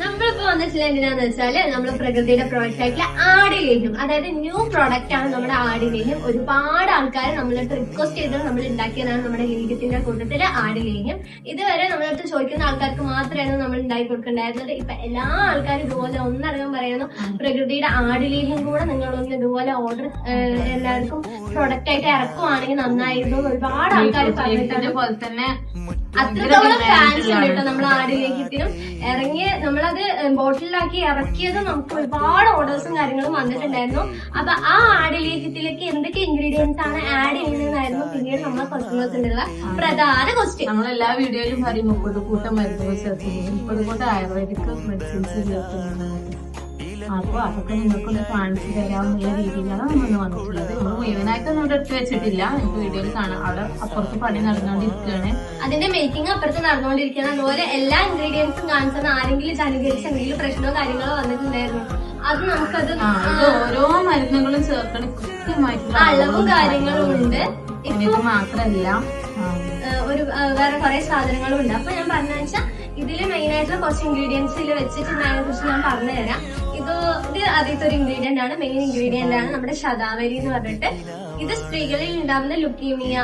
നമ്മളിപ്പോ വന്നിട്ടുള്ള എന്തിനാന്ന് വെച്ചാല് നമ്മള് പ്രകൃതിയുടെ പ്രോഡക്റ്റ് ആയിട്ടുള്ള ആടിലേക്കും, അതായത് ന്യൂ പ്രോഡക്റ്റ് ആണ് നമ്മുടെ ആടിലേക്കും. ഒരുപാട് ആൾക്കാർ നമ്മളടുത്ത് റിക്വസ്റ്റ് ചെയ്തത് നമ്മൾ ഉണ്ടാക്കിയതാണ് നമ്മുടെ ലേഹ്യത്തിന്റെ കൂട്ടത്തില് ആടിലേക്കും. ഇതുവരെ നമ്മളടുത്ത് ചോദിക്കുന്ന ആൾക്കാർക്ക് മാത്രമാണ് നമ്മൾ ഉണ്ടാക്കി കൊടുക്കേണ്ടായിരുന്നത്. ഇപ്പൊ എല്ലാ ആൾക്കാരും ഇതുപോലെ ഒന്നടങ്കം പറയുന്നു പ്രകൃതിയുടെ ആടിലേക്കും കൂടെ നിങ്ങളൊന്ന് ഇതുപോലെ ഓർഡർ എല്ലാവർക്കും പ്രൊഡക്റ്റ് ആയിട്ട് ഇറക്കുവാണെങ്കിൽ നന്നായിരുന്നു. ഒരുപാട് ആൾക്കാർ പറഞ്ഞിട്ടുണ്ട്. പോലെ തന്നെ അത്രത്തോളം ഫാൻസ് ഉണ്ട് കേട്ടോ നമ്മൾ ആടിലേക്കത്തിനും. ഇറങ്ങി നമ്മളത് ബോട്ടിലാക്കി ഇറക്കിയത് നമുക്ക് ഒരുപാട് ഓർഡേഴ്സും കാര്യങ്ങളും വന്നിട്ടുണ്ടായിരുന്നു. അപ്പൊ ആ ആടിലേക്കത്തിലേക്ക് എന്തൊക്കെ ഇൻഗ്രീഡിയൻസ് ആണ് ആഡ് ചെയ്യുന്നതെന്നായിരുന്നു പിന്നീട് നമ്മളെ കസ്റ്റമേഴ്സിനുള്ള പ്രധാന ക്വസ്റ്റ്യൻ. നമ്മളെല്ലാ വീഡിയോയിലും പറയും 30 കൂട്ടം മരുന്നുകൾ ചേർക്കുന്നു, 30 കൂട്ടം ആയുർവേദിക് മെഡിസിൻസ് ചേർക്കുന്നു. അപ്പൊ അതൊക്കെ നിങ്ങൾക്കൊന്ന് കാണിച്ചു തരാമെന്നുള്ള രീതിയിലാണ് നമ്മൾ വന്നിട്ടുള്ളത്. നമ്മൾ മുഴുവനായിട്ടൊന്നും ഇവിടെ എടുത്ത് വെച്ചിട്ടില്ല, നമുക്ക് വീഡിയോയിൽ കാണാം. അവിടെ അപ്പുറത്ത് പണി നടന്നുകൊണ്ടിരിക്കുകയാണ്, അതിന്റെ മേക്കിംഗ് അപ്പുറത്ത് നടന്നുകൊണ്ടിരിക്കുകയാണ്. അതുപോലെ എല്ലാ ഇൻഗ്രീഡിയൻസും കാണിച്ചത് ആരെങ്കിലും അനുകരിച്ച് എന്തെങ്കിലും പ്രശ്നമോ കാര്യങ്ങളോ വന്നിട്ടുണ്ടായിരുന്നു അത് നമുക്കത് ഓരോ മരുന്നുകളും ചേർക്കണം, കൃത്യമായിട്ടുള്ള അളവും കാര്യങ്ങളും ഉണ്ട്. ഇത് മാത്രല്ല ഒരു വേറെ കുറെ സാധനങ്ങളും ഉണ്ട്. അപ്പൊ ഞാൻ പറഞ്ഞ വെച്ചാൽ ഇതില് മെയിൻ ആയിട്ടുള്ള കുറച്ച് ഇൻഗ്രീഡിയൻസിൽ വെച്ചിട്ടുണ്ട്, അതിനെ കുറിച്ച് ഞാൻ പറഞ്ഞുതരാം. ഇത് ആദ്യത്തെ ഒരു ഇൻഗ്രീഡിയന്റ് ആണ്, മെയിൻ ഇൻഗ്രീഡിയന്റ് ആണ് നമ്മുടെ ശതാവരി എന്ന് പറഞ്ഞിട്ട്. ഇത് സ്ത്രീകളിൽ ഉണ്ടാകുന്ന ലുക്കീമിയ,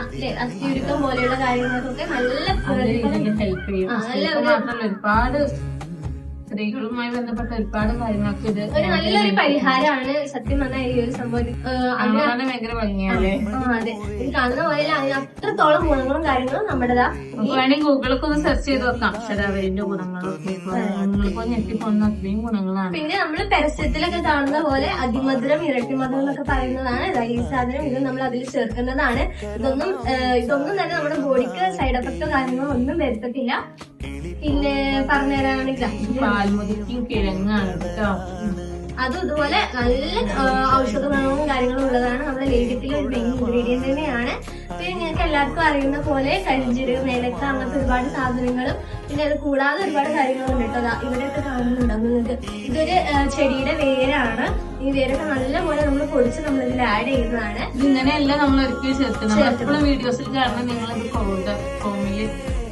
അസ്ഥിയുരുക്കം പോലെയുള്ള കാര്യങ്ങൾക്കൊക്കെ നല്ല ഹെൽപ്പ് ചെയ്യും. ഒരുപാട് സ്ത്രീകളുമായി ബന്ധപ്പെട്ട ഒരുപാട് കാര്യങ്ങൾക്ക് ഇത് ഒരു നല്ലൊരു പരിഹാരമാണ് സത്യം പറഞ്ഞാൽ ഈ ഒരു സംഭവം. ഭയങ്കര ഭംഗിയാണ്. അതെ, ഇത് കാണുന്ന പോലെ അതിന് അത്രത്തോളം ഗുണങ്ങളും കാര്യങ്ങളും നമ്മുടേതാ. നമുക്ക് വേണമെങ്കിൽ ഗൂഗിളൊക്കെ ഒന്ന് സെർച്ച് ചെയ്ത് നോക്കാം ശതാവരിന്റെ ഗുണങ്ങളൊക്കെ. നിങ്ങളിപ്പോ ഞെട്ടിപ്പോന്ന അത്രയും ഗുണങ്ങളാണ്. പിന്നെ നമ്മള് പരസ്യത്തിലൊക്കെ കാണുന്ന പോലെ അതിമധുരം ഇരട്ടിമധുരം എന്നൊക്കെ പറയുന്നതാണ് ഈ സാധനം. ഇത് നമ്മൾ അതിൽ ചേർക്കുന്നതാണ്. ഇതൊന്നും തന്നെ നമ്മുടെ ബോഡിക്ക് സൈഡ് എഫക്റ്റോ കാര്യങ്ങളോ ഒന്നും വരുത്തത്തില്ല. പിന്നെ പറഞ്ഞുതരാണെങ്കിൽ പാൽമുതിക്കും കിഴങ്ങാണ് കേട്ടോ. അതും ഇതുപോലെ നല്ല ഔഷധ ഗുണങ്ങളും കാര്യങ്ങളും ഉള്ളതാണ്. നമ്മുടെ ലേഹ്യത്തിലെ ഒരു മെയിൻ ഇൻഗ്രീഡിയന്റ് തന്നെയാണ്. പിന്നെ നിങ്ങൾക്ക് എല്ലാവർക്കും അറിയുന്ന പോലെ കരിഞ്ജീരകം, ഏലക്ക, അങ്ങനത്തെ ഒരുപാട് സാധനങ്ങളും പിന്നെ അത് കൂടാതെ ഒരുപാട് കാര്യങ്ങളുണ്ട് കേട്ടോ. ഇവിടെയൊക്കെ കാണുന്നുണ്ടാവും നിങ്ങൾക്ക്. ഇതൊരു ചെടിയുടെ വേരാണ്. ഈ വേരൊക്കെ നല്ലപോലെ നമ്മൾ പൊടിച്ച് നമ്മൾ ഇതിൽ ആഡ് ചെയ്യുന്നതാണ്. ഇങ്ങനെയല്ല നമ്മൾ ഒരിക്കലും ചേർക്കുന്നത്. എപ്പോഴും വീഡിയോസിൽ കാരണം നിങ്ങളത് ഫോമില്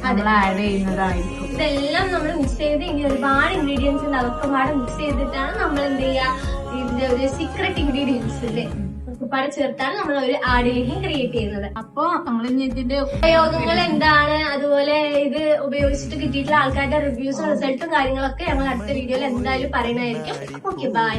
ആഡ് ചെയ്യുന്നതായിരിക്കും. ഇതെല്ലാം നമ്മൾ മിക്സ് ചെയ്ത് ഇനി ഒരുപാട് ഇൻഗ്രീഡിയൻസ് ഉണ്ട്, അതൊക്കെ പാടെ മിക്സ് ചെയ്തിട്ടാണ് നമ്മൾ എന്ത് ചെയ്യുക, ഇതിന്റെ ഒരു സീക്രട്ട് ഇൻഗ്രീഡിയൻസ് ഇല്ലേ ഒരുപാട് ചേർത്താണ് നമ്മൾ ഒരു ആടിലേക്കും ക്രിയേറ്റ് ചെയ്യുന്നത്. അപ്പൊ നമ്മൾ ഇതിന്റെ ഉപയോഗങ്ങൾ എന്താണ്, അതുപോലെ ഇത് ഉപയോഗിച്ചിട്ട് കിട്ടിയിട്ടുള്ള ആൾക്കാരുടെ റിവ്യൂസും റിസൾട്ടും കാര്യങ്ങളൊക്കെ ഞങ്ങൾ അടുത്ത വീഡിയോയിൽ എന്തായാലും പറയുന്നതായിരിക്കും. Okay, by.